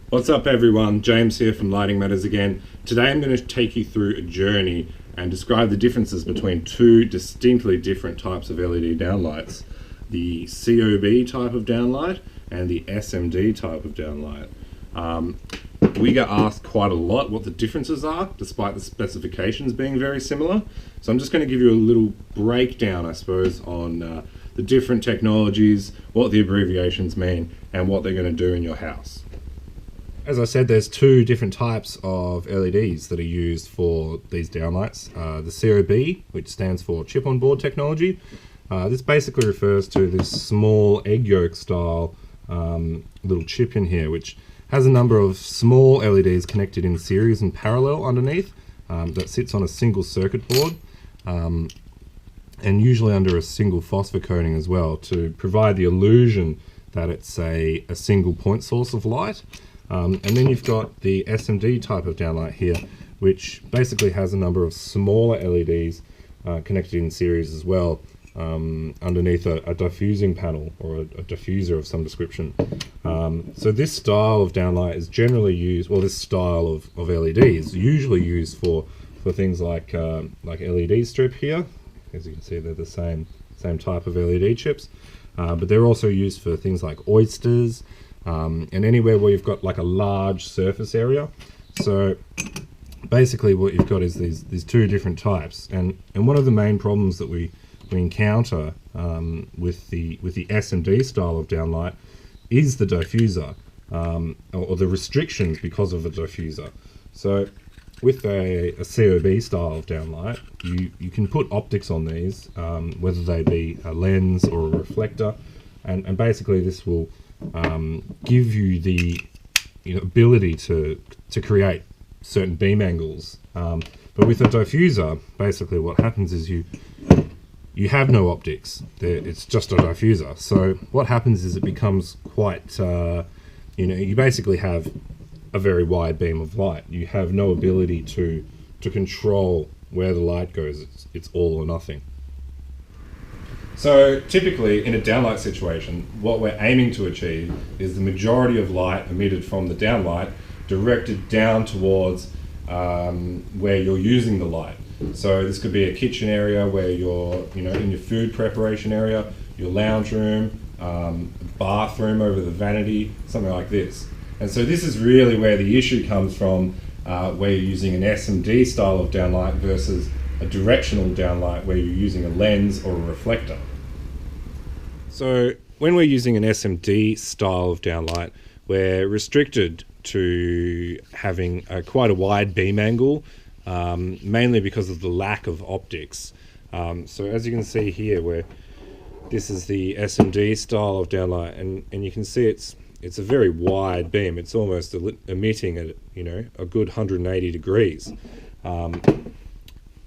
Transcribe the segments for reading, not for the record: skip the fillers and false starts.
What's up everyone, James here from Lighting Matters again. Today I'm going to take you through a journey and describe the differences between two distinctly different types of LED downlights. The COB type of downlight and the SMD type of downlight. We get asked quite a lot what the differences are, despite the specifications being very similar. So I'm just going to give you a little breakdown, I suppose, on the different technologies, what the abbreviations mean, and what they're going to do in your house. As I said, there's two different types of LEDs that are used for these downlights. The COB, which stands for chip on board technology. This basically refers to this small egg yolk style little chip in here, which has a number of small LEDs connected in series and parallel underneath that sits on a single circuit board and usually under a single phosphor coating as well, to provide the illusion that it's a single point source of light. And then you've got the SMD type of downlight here, which basically has a number of smaller LEDs connected in series as well, underneath a diffusing panel or a diffuser of some description. So this style of downlight is generally used, well, this style of LED is usually used for things like LED strip here. As you can see, they're the same type of LED chips, but they're also used for things like oysters, and anywhere where you've got like a large surface area. So basically what you've got is these two different types, and one of the main problems that we encounter with the SMD style of downlight is the diffuser, or the restrictions because of the diffuser. So with a COB style of downlight, you can put optics on these, whether they be a lens or a reflector, and basically this will give you the ability to create certain beam angles. But with a diffuser, basically what happens is you have no optics. It's just a diffuser. So what happens is it becomes quite, you basically have a very wide beam of light. You have no ability to control where the light goes. It's all or nothing. So typically in a downlight situation, what we're aiming to achieve is the majority of light emitted from the downlight directed down towards where you're using the light. So this could be a kitchen area where you're, in your food preparation area, your lounge room, bathroom over the vanity, something like this. And so this is really where the issue comes from, where you're using an SMD style of downlight versus a directional downlight where you're using a lens or a reflector. So when we're using an SMD style of downlight, we're restricted to having quite a wide beam angle, mainly because of the lack of optics. So as you can see here, where this is the SMD style of downlight, and you can see it's a very wide beam. It's almost emitting at a good 180 degrees,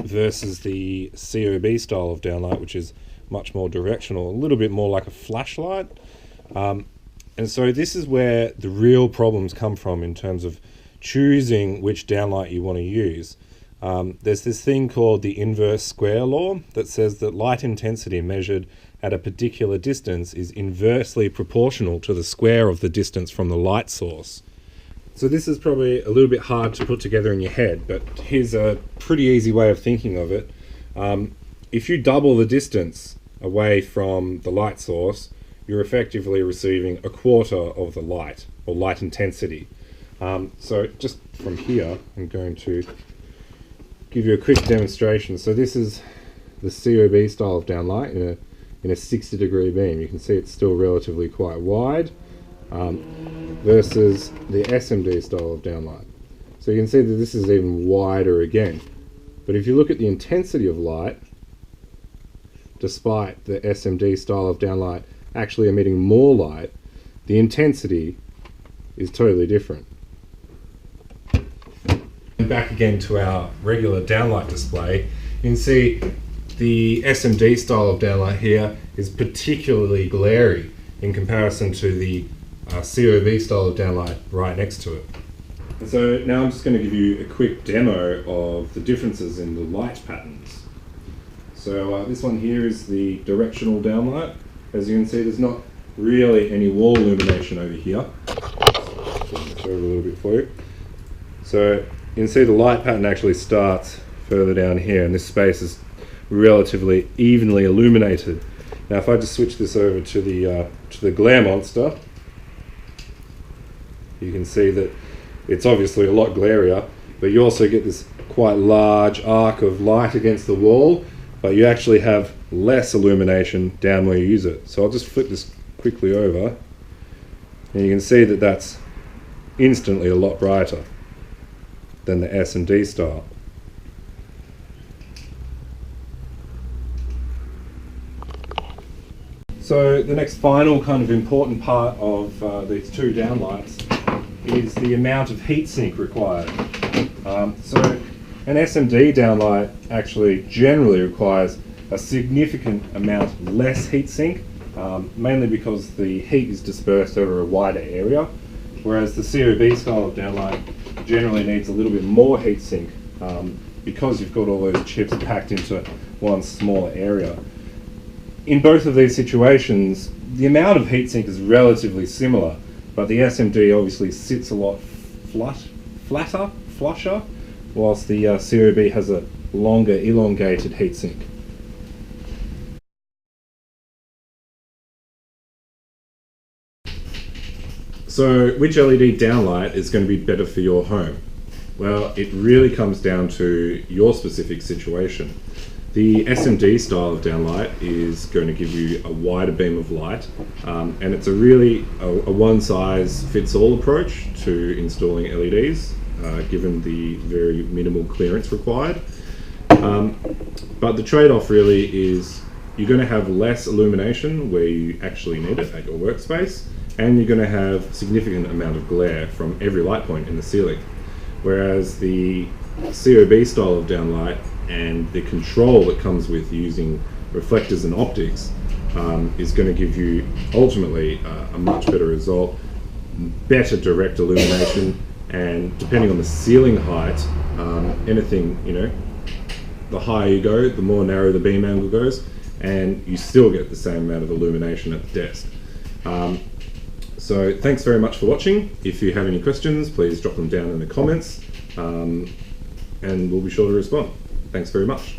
versus the COB style of downlight, which is much more directional, a little bit more like a flashlight. And so this is where the real problems come from in terms of choosing which downlight you want to use. There's this thing called the inverse square law that says that light intensity measured at a particular distance is inversely proportional to the square of the distance from the light source. So this is probably a little bit hard to put together in your head, but here's a pretty easy way of thinking of it. If you double the distance away from the light source, you're effectively receiving a quarter of the light, or light intensity. So just from here, I'm going to give you a quick demonstration. So this is the COB style of downlight in a 60 degree beam. You can see it's still relatively quite wide, versus the SMD style of downlight. So you can see that this is even wider again. But if you look at the intensity of light, despite the SMD style of downlight actually emitting more light, the intensity is totally different. And back again to our regular downlight display, you can see the SMD style of downlight here is particularly glary in comparison to the COB style of downlight right next to it. And so now I'm just going to give you a quick demo of the differences in the light patterns. So this one here is the directional downlight. As you can see, there's not really any wall illumination over here. over a little bit for you. So you can see the light pattern actually starts further down here, and this space is relatively evenly illuminated. Now if I just switch this over to the glare monster, you can see that it's obviously a lot glarier, but you also get this quite large arc of light against the wall, but you actually have less illumination down where you use it. So I'll just flip this quickly over, and you can see that that's instantly a lot brighter than the SMD style. So the next final kind of important part of these two downlights is the amount of heatsink required. So an SMD downlight actually generally requires a significant amount less heatsink, mainly because the heat is dispersed over a wider area, whereas the COB style of downlight generally needs a little bit more heatsink because you've got all those chips packed into one smaller area. In both of these situations, the amount of heatsink is relatively similar, but the SMD obviously sits a lot flusher, whilst the COB has a longer, elongated heatsink. So, which LED downlight is going to be better for your home? Well, it really comes down to your specific situation. The SMD style of downlight is going to give you a wider beam of light, and it's a really a one-size-fits-all approach to installing LEDs, given the very minimal clearance required. But the trade-off really is you're going to have less illumination where you actually need it at your workspace, and you're going to have a significant amount of glare from every light point in the ceiling. Whereas the COB style of downlight and the control that comes with using reflectors and optics is going to give you ultimately a much better result, better direct illumination, and depending on the ceiling height, anything, the higher you go, the more narrow the beam angle goes, and you still get the same amount of illumination at the desk. So thanks very much for watching. If you have any questions, please drop them down in the comments, and we'll be sure to respond. Thanks very much.